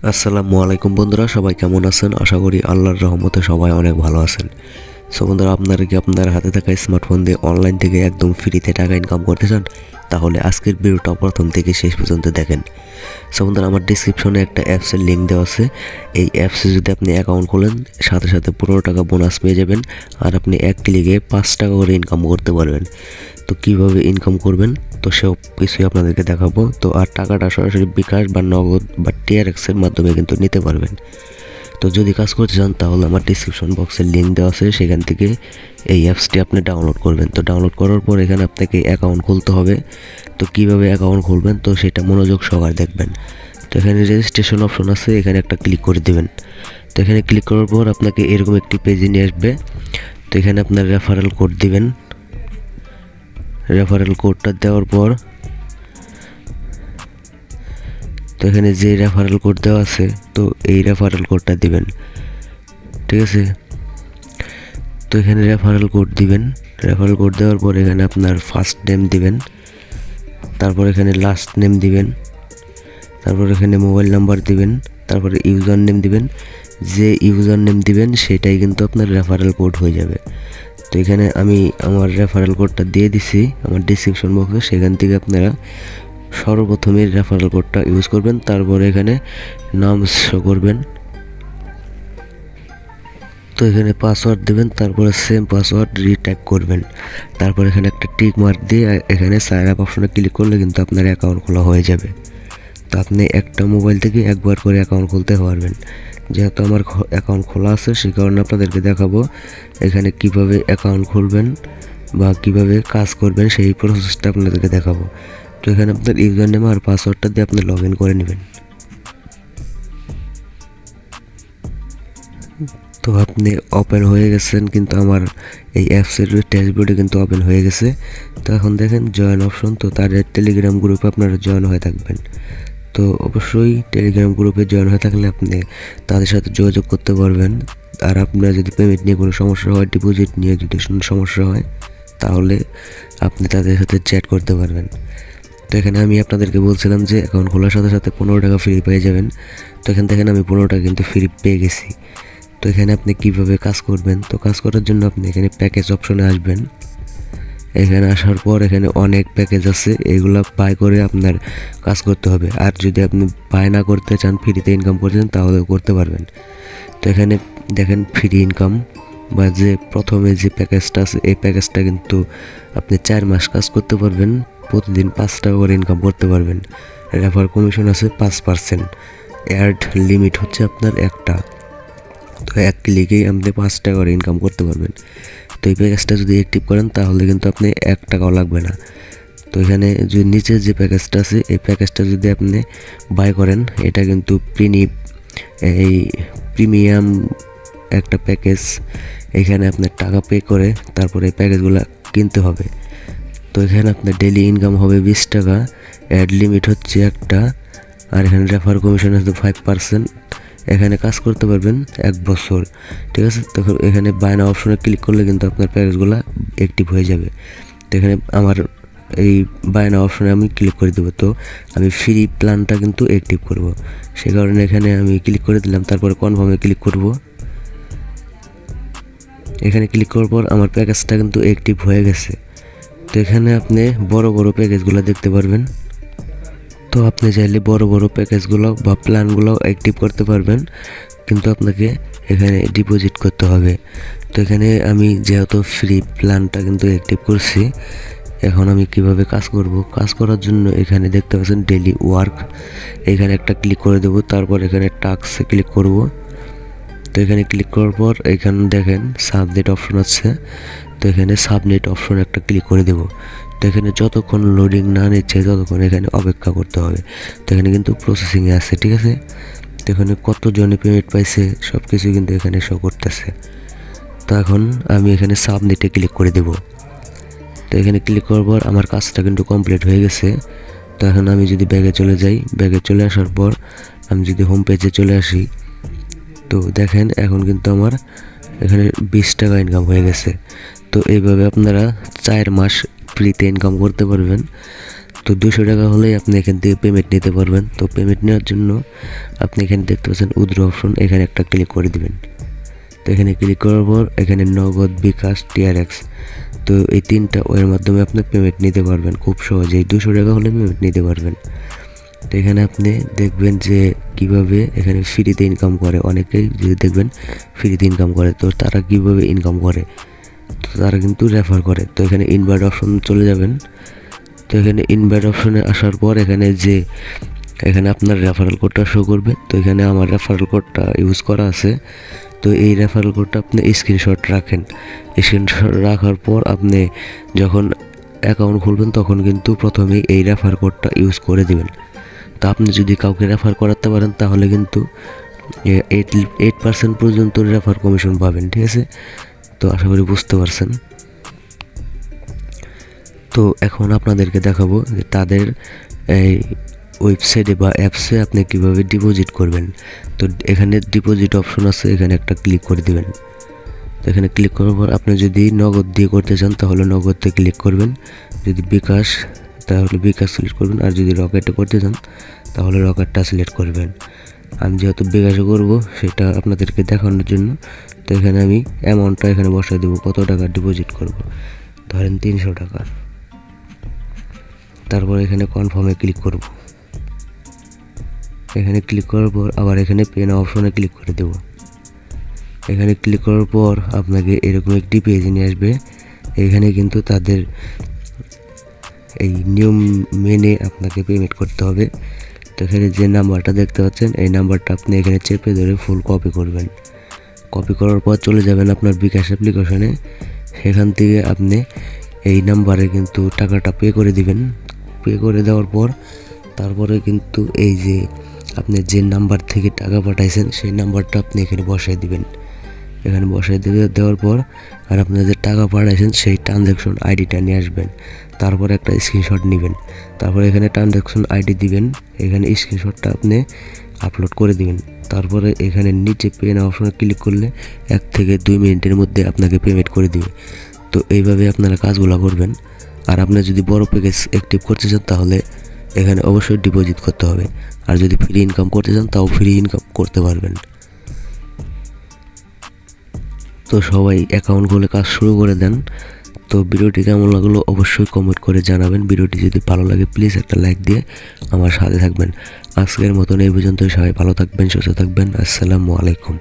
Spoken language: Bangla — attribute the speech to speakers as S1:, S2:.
S1: আসসালামু আলাইকুম বন্ধুরা, সবাই কেমন আছেন? আশা করি আল্লাহর রহমতে সবাই অনেক ভালো আছেন। সো বন্ধুরা, আপনারা কি আপনার হাতে থাকা স্মার্টফোন দিয়ে অনলাইন থেকে একদম ফ্রিতে টাকা ইনকাম করতে চান? তাহলে আজকের ভিডিওটা প্রথম থেকে শেষ পর্যন্ত দেখেন। সো বন্ধুরা, আমার ডিসক্রিপশনে একটা অ্যাপসের লিঙ্ক দেওয়া আছে। এই অ্যাপসে যদি আপনি অ্যাকাউন্ট খোলেন, সাথে সাথে 15 টাকা বোনাস পেয়ে যাবেন, আর আপনি এক ক্লিকে 5 টাকা করে ইনকাম করতে পারবেন। তো কীভাবে ইনকাম করবেন তো সব কিছুই আপনাদেরকে দেখাবো। তো আর টাকাটা সরাসরি বিকাশ বা নগদ বা টিআরএক্সের মাধ্যমে কিন্তু নিতে পারবেন। তো যদি কাজ করতে চান তাহলে আমার ডিসক্রিপশন বক্সের লিঙ্ক দেওয়া আছে, সেখান থেকে এই অ্যাপসটি আপনি ডাউনলোড করবেন। তো ডাউনলোড করার পর এখানে আপনাকে অ্যাকাউন্ট খুলতে হবে। তো কীভাবে অ্যাকাউন্ট খুলবেন তো সেটা মনোযোগ সহকারে দেখবেন। তো এখানে রেজিস্ট্রেশন অপশন আছে, এখানে একটা ক্লিক করে দেবেন। তো এখানে ক্লিক করার পর আপনাকে এরকম একটি পেজে নিয়ে আসবে। তো এখানে আপনার রেফারেল কোড দিবেন। রেফারেল কোডটা দেওয়ার পর তো এখানে যে রেফারেল কোড দেওয়া আছে তো এই রেফারেল কোডটা দিবেন, ঠিক আছে। তো এখানে রেফারেল কোড দিবেন। রেফারেল কোড দেওয়ার পর এখানে আপনার ফার্স্ট নেম দিবেন, তারপর এখানে লাস্ট নেম দিবেন, তারপর এখানে মোবাইল নাম্বার দিবেন, তারপরে ইউজার নেম দিবেন। যে ইউজার নেম দিবেন সেটাই কিন্তু আপনার রেফারেল কোড হয়ে যাবে। তো এখানে আমি আমার রেফারেল কোডটা দিয়ে দিছি আমার ডিসক্রিপশন বক্সে, সেখান থেকে আপনারা সর্বপ্রথমে রেফারেল কোডটা ইউজ করবেন। তারপরে এখানে নাম শো করবেন। তো এখানে পাসওয়ার্ড দেবেন, তারপরে সেম পাসওয়ার্ড রিটাইপ করবেন। তারপর এখানে একটা টিক মার্ক দিয়ে এখানে সাইন আপ অপশনে ক্লিক করলে কিন্তু আপনার অ্যাকাউন্ট খোলা হয়ে যাবে। তো আপনি একটা মোবাইল থেকে একবার করে অ্যাকাউন্ট খুলতে পারবেন। যেহেতু আমার অ্যাকাউন্ট খোলা আছে সেই কারণে আপনাদেরকে দেখাবো এখানে কিভাবে অ্যাকাউন্ট খুলবেন বা কিভাবে কাজ করবেন, সেই প্রসেসটা আপনাদেরকে দেখাবো। তো এখানে আপনার ইউজার নেম আর পাসওয়ার্ডটা দিয়ে আপনি লগ ইন করে নেবেন। তো আপনি ওপেন হয়ে গেছেন, কিন্তু আমার এই অ্যাপসের ড্যাশবোর্ডে কিন্তু ওপেন হয়ে গেছে। তো এখন দেখেন জয়েন অপশন, তো তাদের টেলিগ্রাম গ্রুপে আপনারা জয়েন হয়ে থাকবেন। তো অবশ্যই টেলিগ্রাম গ্রুপে জয়েন হয়ে থাকলে আপনি তাদের সাথে যোগাযোগ করতে পারবেন। আর আপনার যদি পেমেন্ট নিয়ে কোনো সমস্যা হয়, ডিপোজিট নিয়ে যদি সমস্যা হয়, তাহলে আপনি তাদের সাথে চ্যাট করতে পারবেন। তো এখানে আমি আপনাদেরকে বলছিলাম যে অ্যাকাউন্ট খোলার সাথে সাথে 15 টাকা ফ্রি পেয়ে যাবেন। তো এখান থেকে আমি 15 টাকা কিন্তু ফ্রি পেয়ে গেছি। তো এখানে আপনি কিভাবে কাজ করবেন, তো কাজ করার জন্য আপনি এখানে প্যাকেজ অপশনে আসবেন। এখানে আসার পর এখানে অনেক প্যাকেজ আছে, এগুলো বাই করে আপনার কাজ করতে হবে। আর যদি আপনি বাই না করতে চান, ফ্রিতে ইনকাম করতে চান, তাহলেও করতে পারবেন। তো এখানে দেখেন ফ্রি ইনকাম বা যে প্রথমে যে প্যাকেজটা আছে এই প্যাকেজটা কিন্তু আপনি 4 মাস কাজ করতে পারবেন, প্রতিদিন 5 টাকা করে ইনকাম করতে পারবেন। রেফার কমিশন আছে 5%। অ্যাড লিমিট হচ্ছে আপনার একটা। তো এক ক্লিকেই আপনি 5 টাকা করে ইনকাম করতে পারবেন। তো এই প্যাকেজটা যদি অ্যাক্টিভ করেন তাহলে কিন্তু আপনি 1 টাকাও লাগবে না। তো এখানে যে নিচের যে প্যাকেজটা আছে এই প্যাকেজটা যদি আপনি বাই করেন, এটা কিন্তু এই প্রিমিয়াম একটা প্যাকেজ। এখানে আপনার টাকা পে করে তারপরে এই প্যাকেজগুলো কিনতে হবে। তো এখানে আপনার ডেইলি ইনকাম হবে 20 টাকা, অ্যাড লিমিট হচ্ছে একটা, আর এখানে রেফার কমিশন আছে 5%। এখানে কাজ করতে পারবেন 1 বছর, ঠিক আছে। তখন এখানে বাই নাও অপশনে ক্লিক করলে কিন্তু আপনার প্যাকেজগুলো অ্যাক্টিভ হয়ে যাবে। তো এখানে আমার এই বাই নাও অপশনে আমি ক্লিক করে দেবো। তো আমি ফ্রি প্ল্যানটা কিন্তু অ্যাক্টিভ করব, সে কারণে এখানে আমি ক্লিক করে দিলাম। তারপরে কনফার্মে ক্লিক করব। এখানে ক্লিক করার পর আমার প্যাকেজটা কিন্তু অ্যাক্টিভ হয়ে গেছে। তো এখানে আপনি বড় বড় প্যাকেজগুলো দেখতে পারবেন। তো আপনি চাইলে বড় বড় প্যাকেজগুলো বা প্ল্যানগুলো অ্যাক্টিভ করতে পারবেন, কিন্তু আপনাকে এখানে ডিপোজিট করতে হবে। তো এখানে আমি যেহেতু ফ্রি প্ল্যানটা কিন্তু অ্যাক্টিভ করছি, এখন আমি কিভাবে কাজ করব, কাজ করার জন্য এখানে দেখতে পাচ্ছেন ডেইলি ওয়ার্ক, এখানে একটা ক্লিক করে দেব। তারপর এখানে টাস্কে ক্লিক করব। তো এখানে ক্লিক করার পর এখানে দেখেন সাবমিট অপশন আছে। তো এখানে সাবমিট অপশন একটা ক্লিক করে দেব। তো এখানে যতক্ষণ লোডিং না নিচ্ছে ততক্ষণ এখানে অপেক্ষা করতে হবে। তো এখানে কিন্তু প্রসেসিংয়ে আছে, ঠিক আছে। তো এখানে কতজনে পেমেন্ট পাইছে সব কিছু কিন্তু এখানে শো করতেছে। তো এখন আমি এখানে সাবমিটে ক্লিক করে দেব। তো এখানে ক্লিক করার পর আমার কাজটা কিন্তু কমপ্লিট হয়ে গেছে। তো এখন আমি যদি ব্যাগে চলে যাই, ব্যাগে চলে আসার পর আমি যদি হোম পেজে চলে আসি, তো দেখেন এখন কিন্তু আমার এখানে 20 টাকা ইনকাম হয়ে গেছে। তো এইভাবে আপনারা 4 মাস ফ্রিতে ইনকাম করতে পারবেন। তো 200 টাকা হলেই আপনি এখান থেকে পেমেন্ট নিতে পারবেন। তো পেমেন্ট নেওয়ার জন্য আপনি এখানে দেখতে পাচ্ছেন উইথড্র অপশন, এখানে একটা ক্লিক করে দিবেন। তো এখানে ক্লিক করার পর এখানে নগদ, বিকাশ, টিআরএক্স, তো এই 3টা ওয়ের মাধ্যমে আপনি পেমেন্ট নিতে পারবেন খুব সহজেই। 200 টাকা হলে পেমেন্ট নিতে পারবেন। তো এখানে আপনি দেখবেন যে কিভাবে এখানে ফ্রিতে ইনকাম করে। অনেকেই যদি দেখবেন ফ্রিতে ইনকাম করে, তো তারা কিভাবে ইনকাম করে, তো তারা কিন্তু রেফার করে। তো এখানে ইনভাইট অপশন চলে যাবেন। তো এখানে ইনভাইট অপশনে আসার পর এখানে আপনার রেফারেল কোডটা শো করবে। তো এখানে আমার রেফারেল কোডটা ইউজ করা আছে। তো এই রেফারেল কোডটা আপনি স্ক্রিনশট রাখেন। স্ক্রিনশট রাখার পর আপনি যখন অ্যাকাউন্ট খুলবেন তখন কিন্তু প্রথমেই এই রেফার কোডটা ইউজ করে দিবেন। তো আপনি যদি কাউকে রেফার করাতে পারেন তাহলে কিন্তু 8% পর্যন্ত রেফার কমিশন পাবেন, ঠিক আছে? তো আশা করি বুঝতে পারছেন। তো এখন আপনাদেরকে দেখাবো যে তাদের এই ওয়েবসাইটে বা অ্যাপসে আপনি কিভাবে ডিপোজিট করবেন। তো এখানে ডিপোজিট অপশন আছে, এখানে একটা ক্লিক করে দিবেন। তো এখানে ক্লিক করার পর আপনি যদি নগদ দিয়ে করতে চান তাহলে নগদে ক্লিক করবেন, যদি বিকাশ তাহলে বিকাশ সিলেক্ট করবেন, আর যদি রকেটে করতে চান তাহলে রকেটটা সিলেক্ট করবেন। আমি যেহেতু বিকাশে করব সেটা আপনাদেরকে দেখানোর জন্য, তো এখানে আমি অ্যামাউন্টটা এখানে বসাই দেবো, কত টাকা ডিপোজিট করব, ধরেন 300 টাকা। তারপর এখানে কনফার্মে ক্লিক করব। এখানে ক্লিক করার পর আবার এখানে পে নাও অপশনে ক্লিক করে দেব। এখানে ক্লিক করার পর আপনাকে এরকম একটি পেজ নিয়ে আসবে। এখানে কিন্তু তাদের এই নিয়ম মেনে আপনাকে পেমেন্ট করতে হবে। তো এখানে যে নাম্বারটা দেখতে পাচ্ছেন এই নাম্বারটা আপনি এখানে চেপে ধরে ফুল কপি করবেন। কপি করার পর চলে যাবেন আপনার বিকাশ অ্যাপ্লিকেশনে। সেখান থেকে আপনি এই নাম্বারে কিন্তু টাকাটা পে করে দিবেন। পে করে দেওয়ার পর তারপরে কিন্তু এই যে আপনি যে নাম্বার থেকে টাকা পাঠাইছেন সেই নাম্বারটা আপনি এখানে বসাই দিবেন। এখানে বসাই দেওয়ার পর আর আপনার যে টাকা পাঠাইছেন সেই ট্রানজ্যাকশন আইডিটা নিয়ে আসবেন। তারপর একটা স্ক্রিনশট নেবেন। তারপরে এখানে ট্রানজ্যাকশন আইডি দিবেন, এখানে স্ক্রিনশটটা আপনি আপলোড করে দিবেন। তারপরে এখানে নিচে পে নাও অপশনে ক্লিক করলে 1 থেকে 2 মিনিটের মধ্যে আপনাকে পেমেন্ট করে দিবে। তো এইভাবে আপনারা কাজগুলো করবেন। আর আপনি যদি বড় প্যাকেজ অ্যাক্টিভ করতে চান তাহলে এখানে অবশ্যই ডিপোজিট করতে হবে। আর যদি ফ্রি ইনকাম করতে চান তাও ফ্রি ইনকাম করতে পারবেন। তো সবাই অ্যাকাউন্ট খুলে কাজ শুরু করে দেন। তো ভিডিওটি কেমন লাগলো অবশ্যই কমেন্ট করে জানাবেন। ভিডিওটি যদি ভালো লাগে প্লিজ একটা লাইক দিয়ে আমার সাথে থাকবেন। আজকের মতন এই পর্যন্তই। সবাই ভালো থাকবেন, সুস্থ থাকবেন। আসসালামু আলাইকুম।